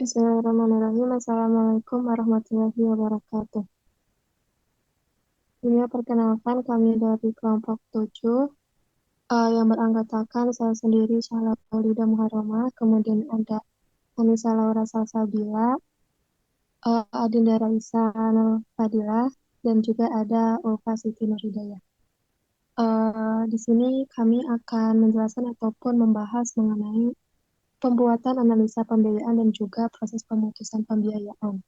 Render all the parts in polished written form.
Bismillahirrahmanirrahim. Assalamualaikum warahmatullahi wabarakatuh. Ini perkenalkan kami dari kelompok 7 yang beranggotakan saya sendiri Syahla Faulida Muharramah, kemudian ada Anissa Laura Salsabila, Adinda Raisa Nur Fadilah, dan juga ada Ulfa Siti Nurhidayah. Di sini kami akan menjelaskan ataupun membahas mengenai pembuatan analisa pembiayaan dan juga proses pemutusan pembiayaan.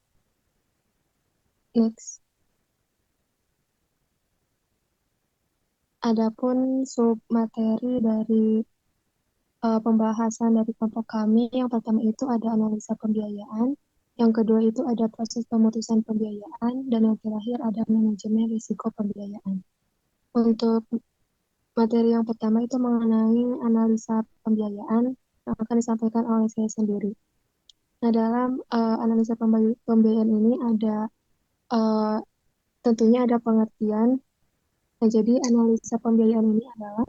Next. Adapun sub materi dari pembahasan dari kelompok kami, yang pertama itu ada analisa pembiayaan, yang kedua itu ada proses pemutusan pembiayaan, dan yang terakhir ada manajemen risiko pembiayaan. Untuk materi yang pertama itu mengenai analisa pembiayaan yang akan disampaikan oleh saya sendiri. Nah, dalam analisa pembiayaan ini ada tentunya ada pengertian. Nah, jadi analisa pembiayaan ini adalah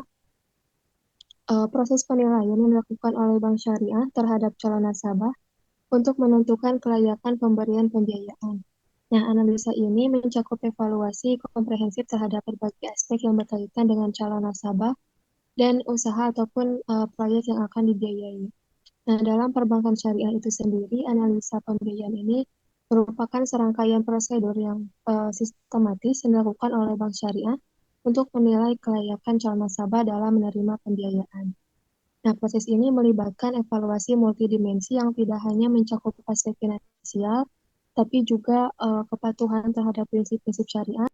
proses penilaian yang dilakukan oleh Bank Syariah terhadap calon nasabah untuk menentukan kelayakan pemberian pembiayaan. Nah, analisa ini mencakup evaluasi komprehensif terhadap berbagai aspek yang berkaitan dengan calon nasabah dan usaha ataupun proyek yang akan dibiayai. Nah, dalam perbankan syariah itu sendiri, analisa pembiayaan ini merupakan serangkaian prosedur yang sistematis yang dilakukan oleh Bank Syariah untuk menilai kelayakan calon nasabah dalam menerima pembiayaan. Nah, proses ini melibatkan evaluasi multidimensi yang tidak hanya mencakup aspek finansial, tapi juga kepatuhan terhadap prinsip-prinsip syariah.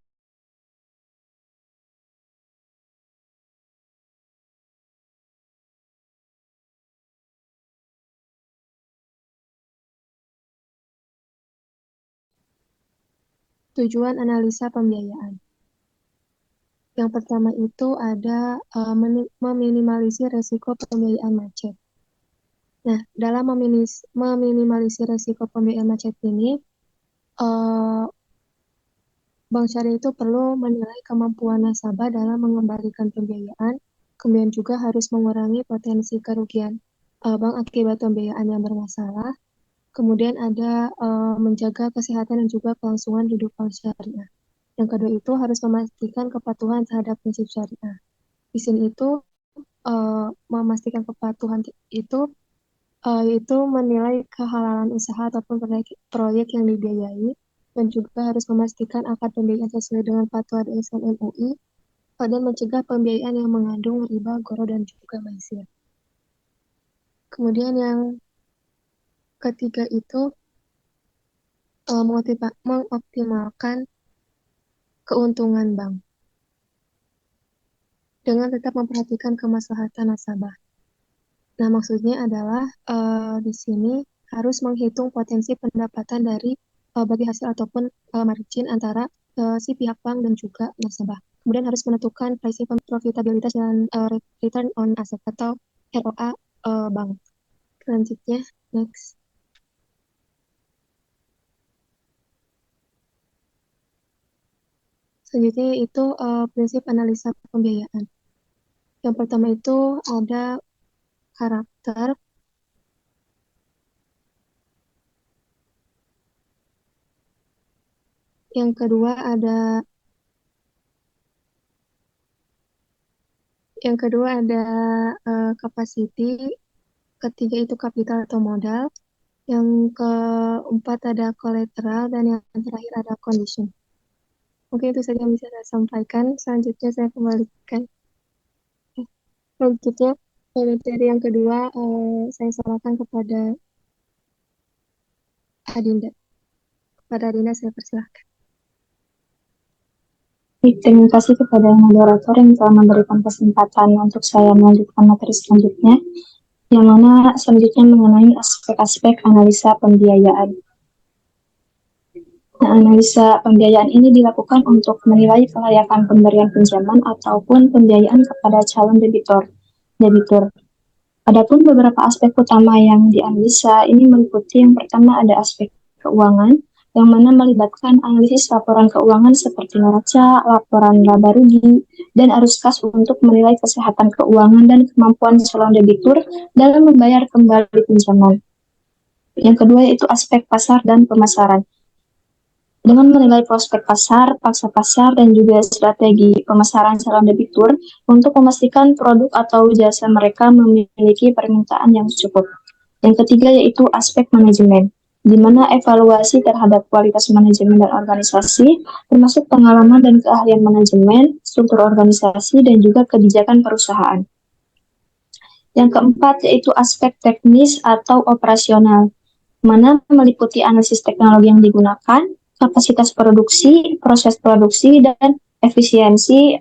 Tujuan analisa pembiayaan. Yang pertama itu ada meminimalisir risiko pembiayaan macet. Nah, dalam meminimalisir risiko pembiayaan macet ini, Bank Syariah itu perlu menilai kemampuan nasabah dalam mengembalikan pembiayaan, kemudian juga harus mengurangi potensi kerugian bank akibat pembiayaan yang bermasalah, kemudian ada menjaga kesehatan dan juga kelangsungan hidup Bank Syariah. Yang kedua itu harus memastikan kepatuhan terhadap prinsip syariah. Di sini itu memastikan kepatuhan itu yaitu menilai kehalalan usaha ataupun proyek yang dibiayai, dan juga harus memastikan akad pembiayaan sesuai dengan fatwa DSM MUI dan mencegah pembiayaan yang mengandung riba, goro, dan juga maisir. Kemudian yang ketiga itu mengoptimalkan keuntungan bank dengan tetap memperhatikan kemaslahatan nasabah. Nah, maksudnya adalah di sini harus menghitung potensi pendapatan dari bagi hasil ataupun margin antara si pihak bank dan juga nasabah. Kemudian harus menentukan prinsip profitabilitas dan return on asset atau ROA bank. Selanjutnya, next. Selanjutnya itu prinsip analisa pembiayaan. Yang pertama itu ada karakter. Yang kedua ada capacity. Ketiga itu kapital atau modal. Yang keempat ada collateral, dan yang terakhir ada condition. Mungkin itu saja yang bisa saya sampaikan. Selanjutnya saya kembalikan. Selanjutnya materi yang kedua saya serahkan kepada Adinda. Kepada Adinda saya persilahkan. Terima kasih kepada moderator yang telah memberikan kesempatan untuk saya melanjutkan materi selanjutnya, yang mana selanjutnya mengenai aspek-aspek analisa pembiayaan. Nah, analisa pembiayaan ini dilakukan untuk menilai kelayakan pemberian pinjaman ataupun pembiayaan kepada calon debitur. Adapun beberapa aspek utama yang dianalisa ini meliputi yang pertama ada aspek keuangan, yang mana melibatkan analisis laporan keuangan seperti neraca, laporan laba rugi, dan arus kas untuk menilai kesehatan keuangan dan kemampuan calon debitur dalam membayar kembali pinjaman. Yang kedua yaitu aspek pasar dan pemasaran. Dengan menilai prospek pasar, paksa pasar, dan juga strategi pemasaran calon debitur untuk memastikan produk atau jasa mereka memiliki permintaan yang cukup. Yang ketiga yaitu aspek manajemen, di mana evaluasi terhadap kualitas manajemen dan organisasi, termasuk pengalaman dan keahlian manajemen, struktur organisasi, dan juga kebijakan perusahaan. Yang keempat yaitu aspek teknis atau operasional, mana meliputi analisis teknologi yang digunakan, kapasitas produksi, proses produksi, dan efisiensi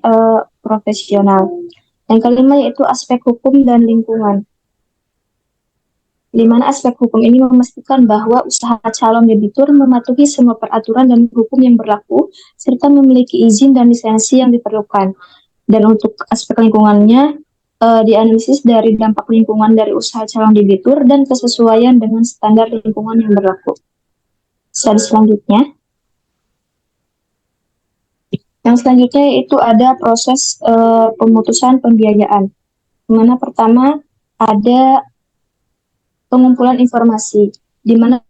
profesional. Yang kelima yaitu aspek hukum dan lingkungan, di mana aspek hukum ini memastikan bahwa usaha calon debitur mematuhi semua peraturan dan hukum yang berlaku, serta memiliki izin dan lisensi yang diperlukan. Dan untuk aspek lingkungannya, dianalisis dari dampak lingkungan dari usaha calon debitur dan kesesuaian dengan standar lingkungan yang berlaku. Slide selanjutnya. Yang selanjutnya itu ada proses pemutusan pembiayaan. Di mana pertama ada pengumpulan informasi, di mana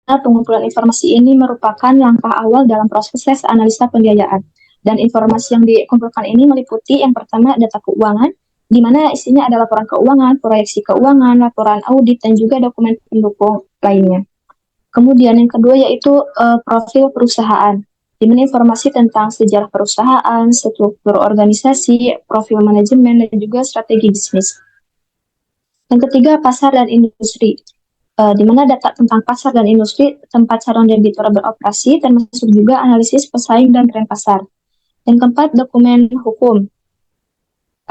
pengumpulan informasi ini merupakan langkah awal dalam proses analisa pembiayaan. Dan informasi yang dikumpulkan ini meliputi yang pertama data keuangan, di mana isinya ada laporan keuangan, proyeksi keuangan, laporan audit, dan juga dokumen pendukung lainnya. Kemudian yang kedua yaitu profil perusahaan, di mana informasi tentang sejarah perusahaan, struktur organisasi, profil manajemen, dan juga strategi bisnis. Yang ketiga, pasar dan industri, di mana data tentang pasar dan industri tempat calon debitur beroperasi, termasuk juga analisis pesaing dan tren pasar. Yang keempat, dokumen hukum.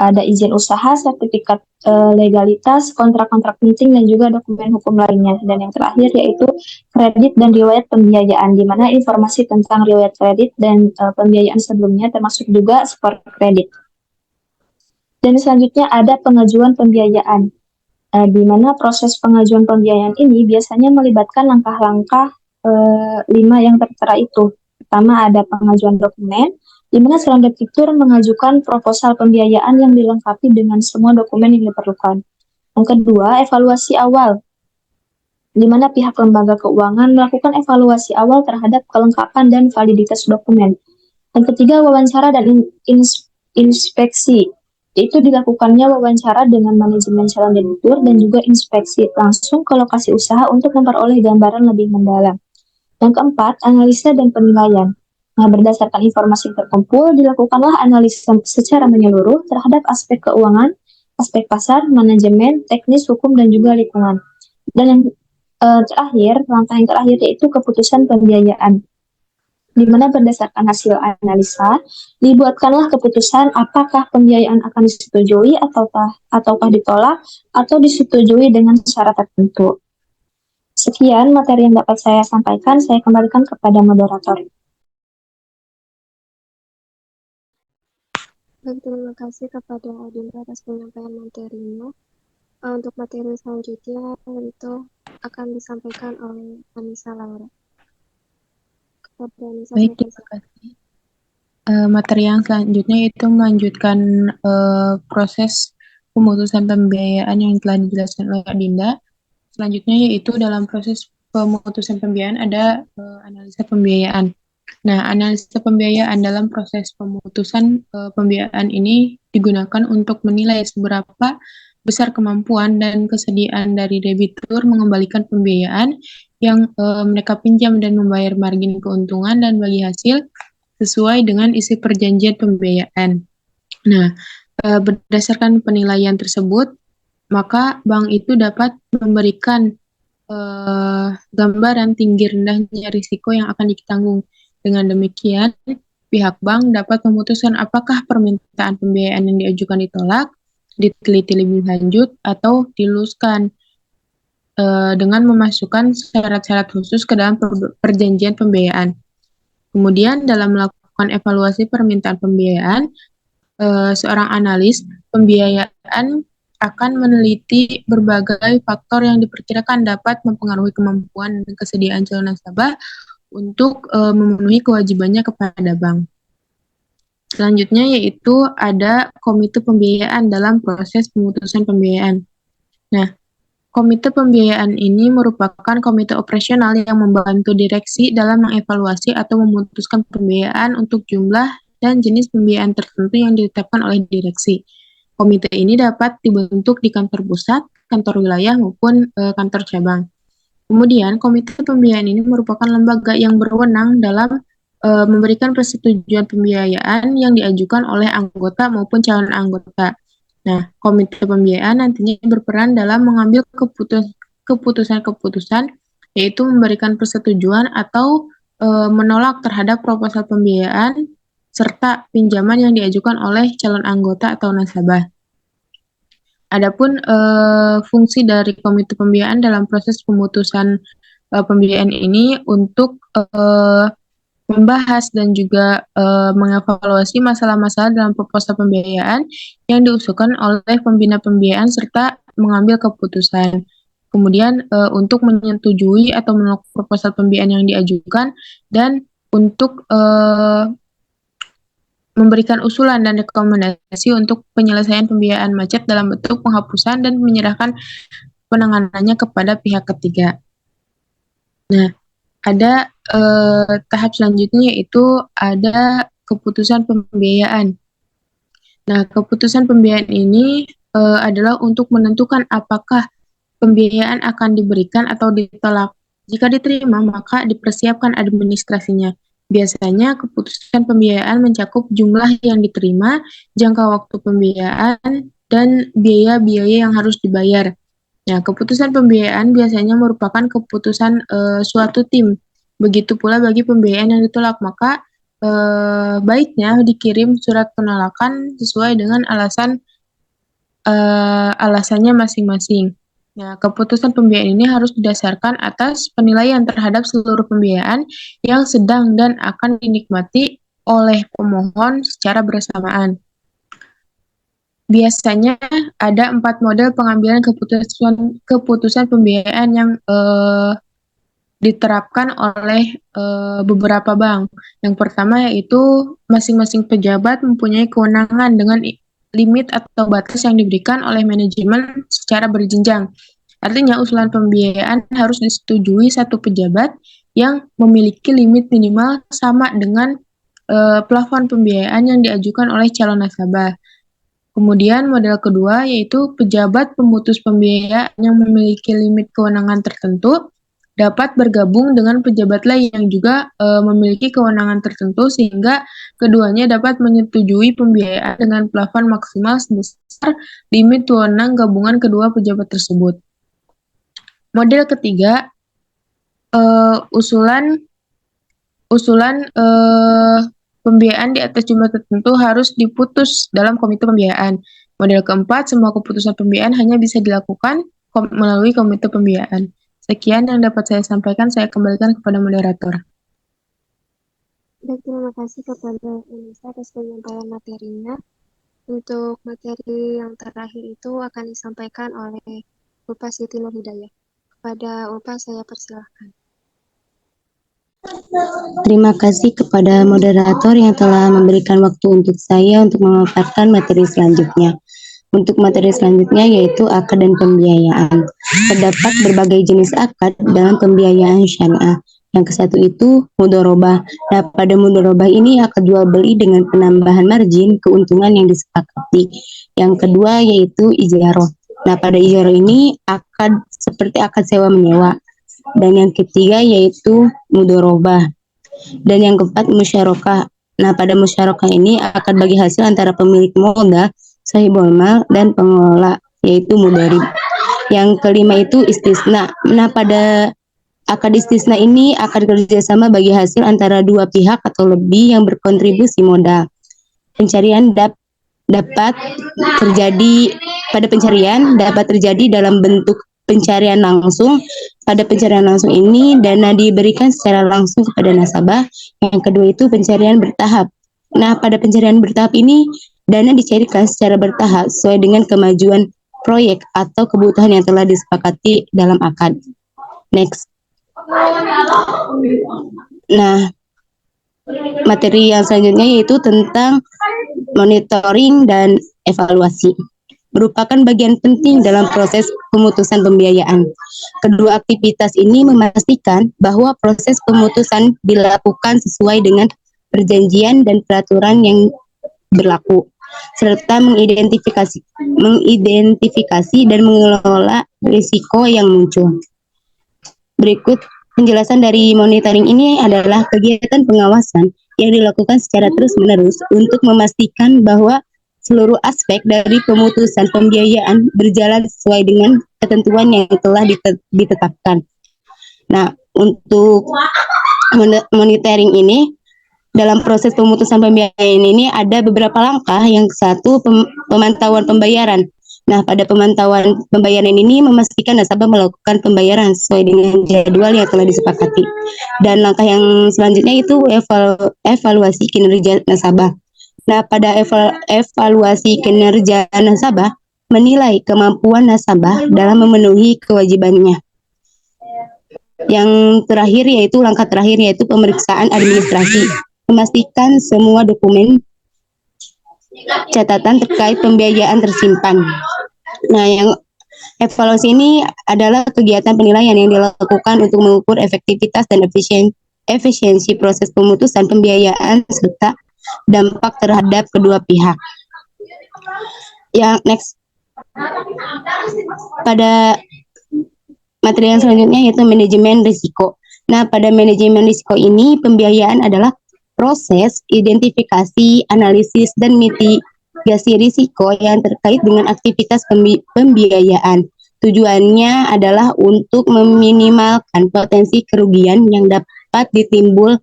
Ada izin usaha, sertifikat legalitas, kontrak-kontrak penting, dan juga dokumen hukum lainnya. Dan yang terakhir yaitu kredit dan riwayat pembiayaan, di mana informasi tentang riwayat kredit dan pembiayaan sebelumnya, termasuk juga skor kredit. Dan selanjutnya ada pengajuan pembiayaan, di mana proses pengajuan pembiayaan ini biasanya melibatkan langkah-langkah 5 yang tertera itu. Pertama ada pengajuan dokumen, di mana calon debitur mengajukan proposal pembiayaan yang dilengkapi dengan semua dokumen yang diperlukan. Yang kedua, evaluasi awal, di mana pihak lembaga keuangan melakukan evaluasi awal terhadap kelengkapan dan validitas dokumen. Yang ketiga, wawancara dan inspeksi. Itu dilakukannya wawancara dengan manajemen calon debitur dan juga inspeksi langsung ke lokasi usaha untuk memperoleh gambaran lebih mendalam. Yang keempat, analisa dan penilaian. Nah, berdasarkan informasi terkumpul, dilakukanlah analisa secara menyeluruh terhadap aspek keuangan, aspek pasar, manajemen, teknis, hukum, dan juga lingkungan. Dan yang terakhir, langkah yang terakhir yaitu keputusan pembiayaan, di mana berdasarkan hasil analisa, dibuatkanlah keputusan apakah pembiayaan akan disetujui ataukah ditolak, atau disetujui dengan syarat tertentu. Sekian materi yang dapat saya sampaikan, saya kembalikan kepada moderator. Baik, terima kasih kepada Adinda atas penyampaian materinya. Untuk materi selanjutnya itu akan disampaikan oleh Anissa Laura. Kepada Anissa, Baik, terima kasih. Materi yang selanjutnya itu melanjutkan proses pemutusan pembiayaan yang telah dijelaskan oleh Adinda. Selanjutnya yaitu dalam proses pemutusan pembiayaan ada analisa pembiayaan. Nah, analisa pembiayaan dalam proses pemutusan pembiayaan ini digunakan untuk menilai seberapa besar kemampuan dan kesediaan dari debitur mengembalikan pembiayaan yang mereka pinjam dan membayar margin keuntungan dan bagi hasil sesuai dengan isi perjanjian pembiayaan. Nah, berdasarkan penilaian tersebut, maka bank itu dapat memberikan gambaran tinggi rendahnya risiko yang akan ditanggung. Dengan demikian, pihak bank dapat memutuskan apakah permintaan pembiayaan yang diajukan ditolak, diteliti lebih lanjut, atau diluluskan dengan memasukkan syarat-syarat khusus ke dalam perjanjian pembiayaan. Kemudian, dalam melakukan evaluasi permintaan pembiayaan, seorang analis pembiayaan akan meneliti berbagai faktor yang diperkirakan dapat mempengaruhi kemampuan dan kesediaan calon nasabah untuk memenuhi kewajibannya kepada bank. Selanjutnya yaitu ada komite pembiayaan dalam proses pemutusan pembiayaan. Nah, Komite pembiayaan ini merupakan komite operasional yang membantu direksi dalam mengevaluasi atau memutuskan pembiayaan untuk jumlah dan jenis pembiayaan tertentu yang ditetapkan oleh direksi. Komite ini dapat dibentuk di kantor pusat, kantor wilayah, maupun kantor cabang. Kemudian, komite pembiayaan ini merupakan lembaga yang berwenang dalam memberikan persetujuan pembiayaan yang diajukan oleh anggota maupun calon anggota. Nah, komite pembiayaan nantinya berperan dalam mengambil keputusan-keputusan, yaitu memberikan persetujuan atau menolak terhadap proposal pembiayaan serta pinjaman yang diajukan oleh calon anggota atau nasabah. Adapun fungsi dari komite pembiayaan dalam proses pemutusan pembiayaan ini untuk membahas dan juga mengevaluasi masalah-masalah dalam proposal pembiayaan yang diusulkan oleh pembina pembiayaan serta mengambil keputusan. Kemudian untuk menyetujui atau menolak proposal pembiayaan yang diajukan dan untuk memberikan usulan dan rekomendasi untuk penyelesaian pembiayaan macet dalam bentuk penghapusan dan menyerahkan penanganannya kepada pihak ketiga. Nah, ada tahap selanjutnya yaitu ada keputusan pembiayaan. Nah, keputusan pembiayaan ini adalah untuk menentukan apakah pembiayaan akan diberikan atau ditolak. Jika diterima, maka dipersiapkan administrasinya. Biasanya keputusan pembiayaan mencakup jumlah yang diterima, jangka waktu pembiayaan, dan biaya-biaya yang harus dibayar. Nah, keputusan pembiayaan biasanya merupakan keputusan suatu tim. Begitu pula bagi pembiayaan yang ditolak, maka baiknya dikirim surat penolakan sesuai dengan alasannya masing-masing. Nah, keputusan pembiayaan ini harus didasarkan atas penilaian terhadap seluruh pembiayaan yang sedang dan akan dinikmati oleh pemohon secara bersamaan. Biasanya ada 4 model pengambilan keputusan pembiayaan yang diterapkan oleh beberapa bank. Yang pertama yaitu masing-masing pejabat mempunyai kewenangan dengan limit atau batas yang diberikan oleh manajemen secara berjenjang. Artinya usulan pembiayaan harus disetujui satu pejabat yang memiliki limit minimal sama dengan plafon pembiayaan yang diajukan oleh calon nasabah. Kemudian model kedua yaitu pejabat pemutus pembiayaan yang memiliki limit kewenangan tertentu dapat bergabung dengan pejabat lain yang juga memiliki kewenangan tertentu sehingga keduanya dapat menyetujui pembiayaan dengan plafon maksimal sebesar limit wewenang gabungan kedua pejabat tersebut. Model ketiga, usulan pembiayaan di atas jumlah tertentu harus diputus dalam komite pembiayaan. Model keempat, semua keputusan pembiayaan hanya bisa dilakukan melalui komite pembiayaan. Sekian yang dapat saya sampaikan, saya kembalikan kepada moderator. Baik, terima kasih kepada Anissa atas penyampaian materinya. Untuk materi yang terakhir itu akan disampaikan oleh Ulpa Siti Nurhidayah. Kepada Ulpa, saya persilahkan. Terima kasih kepada moderator yang telah memberikan waktu untuk saya untuk memaparkan materi selanjutnya. Untuk materi selanjutnya yaitu akad dan pembiayaan. Terdapat berbagai jenis akad dalam pembiayaan syariah. Yang ke satu itu mudharabah. Nah, pada mudharabah ini akad jual beli dengan penambahan margin keuntungan yang disepakati. Yang kedua yaitu ijarah. Nah, pada ijarah ini akad seperti akad sewa menyewa. Dan yang ketiga yaitu mudharabah. Dan yang keempat musyarakah. Nah, pada musyarakah ini akad bagi hasil antara pemilik modal, sahibul mal, dan pengelola, yaitu mudarib. Yang kelima itu istisna. Nah, pada akad istisna ini akad kerjasama bagi hasil antara dua pihak atau lebih yang berkontribusi modal. Pencarian dapat terjadi dalam bentuk pencarian langsung. Pada pencarian langsung ini dana diberikan secara langsung kepada nasabah. Yang kedua itu pencarian bertahap. Nah, pada pencarian bertahap ini dana dicairkan secara bertahap sesuai dengan kemajuan proyek atau kebutuhan yang telah disepakati dalam akad. Next. Nah, materi yang selanjutnya yaitu tentang monitoring dan evaluasi. merupakan bagian penting dalam proses pemutusan pembiayaan. Kedua aktivitas ini memastikan bahwa proses pemutusan dilakukan sesuai dengan perjanjian dan peraturan yang berlaku, serta mengidentifikasi dan mengelola risiko yang muncul. Berikut penjelasan dari monitoring ini adalah kegiatan pengawasan yang dilakukan secara terus-menerus untuk memastikan bahwa seluruh aspek dari pemutusan pembiayaan berjalan sesuai dengan ketentuan yang telah ditetapkan. Nah, untuk monitoring ini, dalam proses pemutusan pembiayaan ini ada beberapa langkah. Yang satu, pemantauan pembayaran. Nah, pada pemantauan pembayaran ini memastikan nasabah melakukan pembayaran sesuai dengan jadwal yang telah disepakati. Dan langkah yang selanjutnya itu evaluasi kinerja nasabah. Nah, pada evaluasi kinerja nasabah, menilai kemampuan nasabah dalam memenuhi kewajibannya. Yang terakhir langkah terakhir yaitu pemeriksaan administrasi. Memastikan semua dokumen catatan terkait pembiayaan tersimpan. Nah, yang evaluasi ini adalah kegiatan penilaian yang dilakukan untuk mengukur efektivitas dan efisiensi proses pemutusan pembiayaan serta dampak terhadap kedua pihak. Yang next, pada materi yang selanjutnya yaitu manajemen risiko. Nah, pada manajemen risiko ini pembiayaan adalah proses identifikasi, analisis, dan mitigasi risiko yang terkait dengan aktivitas pembiayaan. Tujuannya adalah untuk meminimalkan potensi kerugian yang dapat ditimbul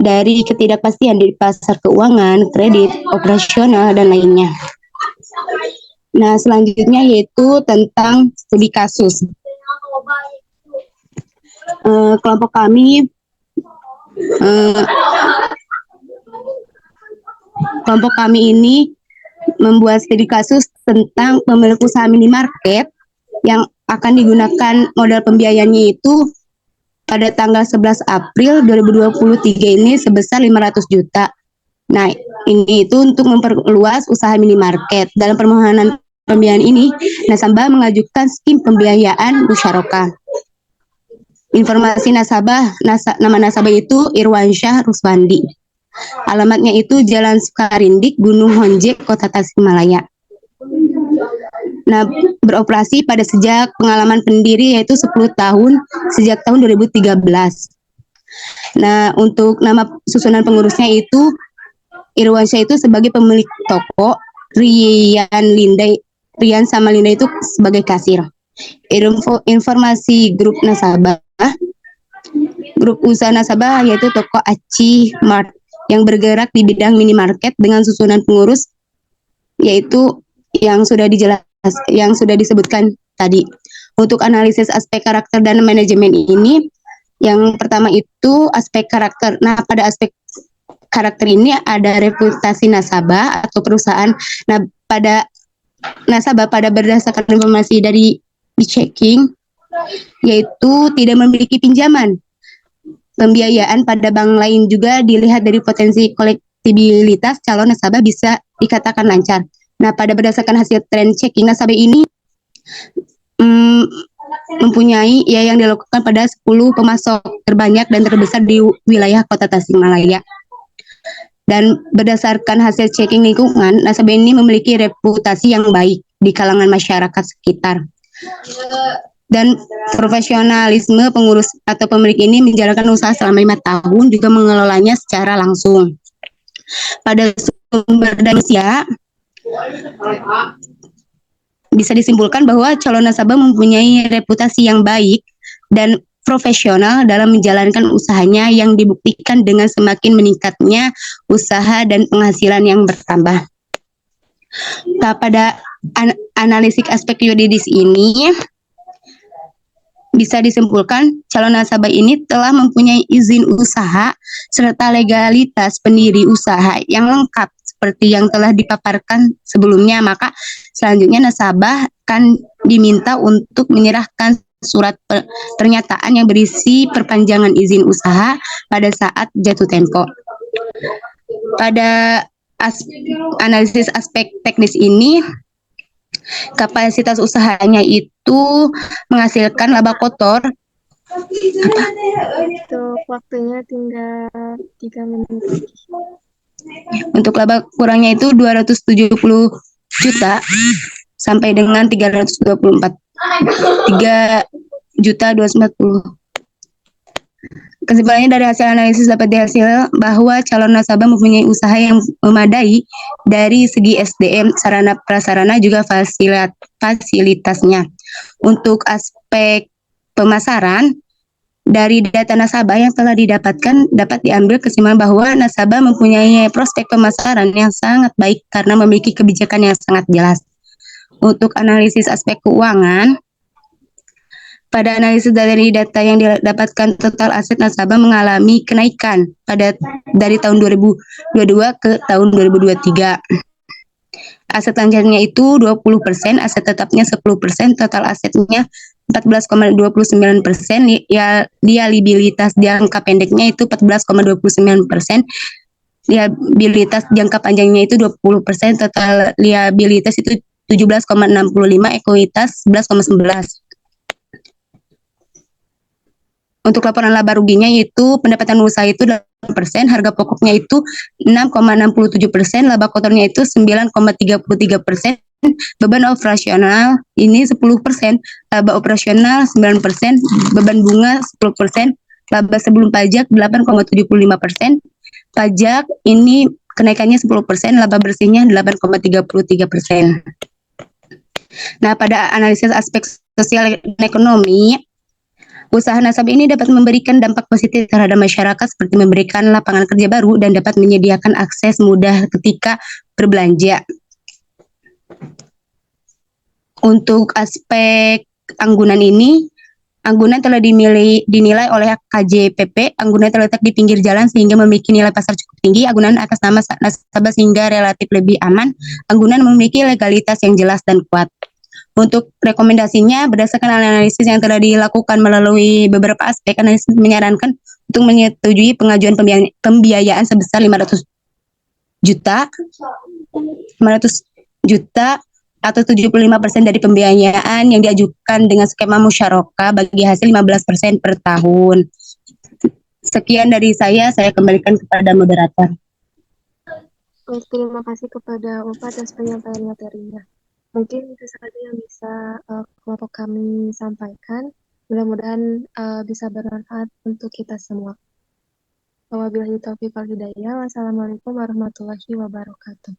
dari ketidakpastian di pasar keuangan, kredit, operasional, dan lainnya. Nah, selanjutnya yaitu tentang studi kasus. Kelompok kami ini membuat studi kasus tentang pemilik usaha minimarket yang akan digunakan modal pembiayaannya itu pada tanggal 11 April 2023 ini sebesar 500 juta. Nah, ini itu untuk memperluas usaha minimarket. Dalam permohonan pembiayaan ini, nasabah mengajukan skim pembiayaan musyarakah. Informasi nasabah, nama nasabah itu Irwansyah Ruswandi. Alamatnya itu Jalan Sukarindik, Gunung Honjek, Kota Tasikmalaya. Nah, beroperasi pada sejak pengalaman pendiri yaitu 10 tahun sejak tahun 2013. Nah, untuk nama susunan pengurusnya itu Irwansyah itu sebagai pemilik toko, Rian sama Linda itu sebagai kasir. Informasi grup nasabah, grup usaha nasabah yaitu toko Aci Mart yang bergerak di bidang minimarket dengan susunan pengurus yaitu yang sudah disebutkan tadi. Untuk analisis aspek karakter dan manajemen ini, yang pertama itu aspek karakter. Nah, pada aspek karakter ini ada reputasi nasabah atau perusahaan. Nah, pada nasabah pada berdasarkan informasi dari checking yaitu tidak memiliki pinjaman pembiayaan pada bank lain. Juga dilihat dari potensi kolektibilitas calon nasabah bisa dikatakan lancar. Nah, pada berdasarkan hasil trend checking, nasabah ini mempunyai yang dilakukan pada 10 pemasok terbanyak dan terbesar di wilayah Kota Tasikmalaya. Dan berdasarkan hasil checking lingkungan, nasabah ini memiliki reputasi yang baik di kalangan masyarakat sekitar. Dan profesionalisme pengurus atau pemilik ini menjalankan usaha selama 5 tahun, juga mengelolanya secara langsung. Pada sumber daya manusia, bisa disimpulkan bahwa calon nasabah mempunyai reputasi yang baik dan profesional dalam menjalankan usahanya yang dibuktikan dengan semakin meningkatnya usaha dan penghasilan yang bertambah. Nah, pada analisis aspek yuridis ini bisa disimpulkan calon nasabah ini telah mempunyai izin usaha serta legalitas pendiri usaha yang lengkap seperti yang telah dipaparkan sebelumnya. Maka selanjutnya nasabah akan diminta untuk menyerahkan surat pernyataan yang berisi perpanjangan izin usaha pada saat jatuh tempo. Pada analisis aspek teknis ini Kapasitas usahanya itu menghasilkan laba kotor. Untuk waktunya tinggal 3 menit lagi. Untuk laba kurangnya itu 270 juta sampai dengan 324. 3 juta 240. Kesimpulannya dari hasil analisis dapat dihasil bahwa calon nasabah mempunyai usaha yang memadai dari segi SDM, sarana prasarana juga fasilitasnya. Untuk aspek pemasaran, dari data nasabah yang telah didapatkan dapat diambil kesimpulan bahwa nasabah mempunyai prospek pemasaran yang sangat baik karena memiliki kebijakan yang sangat jelas. Untuk analisis aspek keuangan, pada analisis dari data yang didapatkan, total aset nasabah mengalami kenaikan dari tahun 2022 ke tahun 2023. Aset lancarnya itu 20%, aset tetapnya 10%, total asetnya 14,29%, liabilitas jangka pendeknya itu 14,29%, liabilitas jangka panjangnya itu 20%, total liabilitas itu 17,65, ekuitas 11,11. Untuk laporan laba ruginya yaitu pendapatan usaha itu 8%, harga pokoknya itu 6,67%, laba kotornya itu 9,33%, beban operasional ini 10%, laba operasional 9%, beban bunga 10%, laba sebelum pajak 8,75%, pajak ini kenaikannya 10%, laba bersihnya 8,33%. Nah, pada analisis aspek sosial dan ekonomi, usaha nasabah ini dapat memberikan dampak positif terhadap masyarakat seperti memberikan lapangan kerja baru dan dapat menyediakan akses mudah ketika berbelanja. Untuk aspek anggunan ini, anggunan telah dinilai oleh KJPP. Anggunan terletak di pinggir jalan sehingga memiliki nilai pasar cukup tinggi. Anggunan atas nama nasabah sehingga relatif lebih aman. Anggunan memiliki legalitas yang jelas dan kuat. Untuk rekomendasinya, berdasarkan analisis yang telah dilakukan melalui beberapa aspek, analisis menyarankan untuk menyetujui pengajuan pembiayaan sebesar 500 juta atau 75% dari pembiayaan yang diajukan dengan skema musyarakah bagi hasil 15% per tahun. Sekian dari saya kembalikan kepada moderator. Terima kasih kepada UPA atas penyampaian materinya. Mungkin itu saja yang bisa kelompok kami sampaikan. Mudah-mudahan bisa bermanfaat untuk kita semua. Wabillahi taufiq wal hidayah. Wassalamualaikum warahmatullahi wabarakatuh.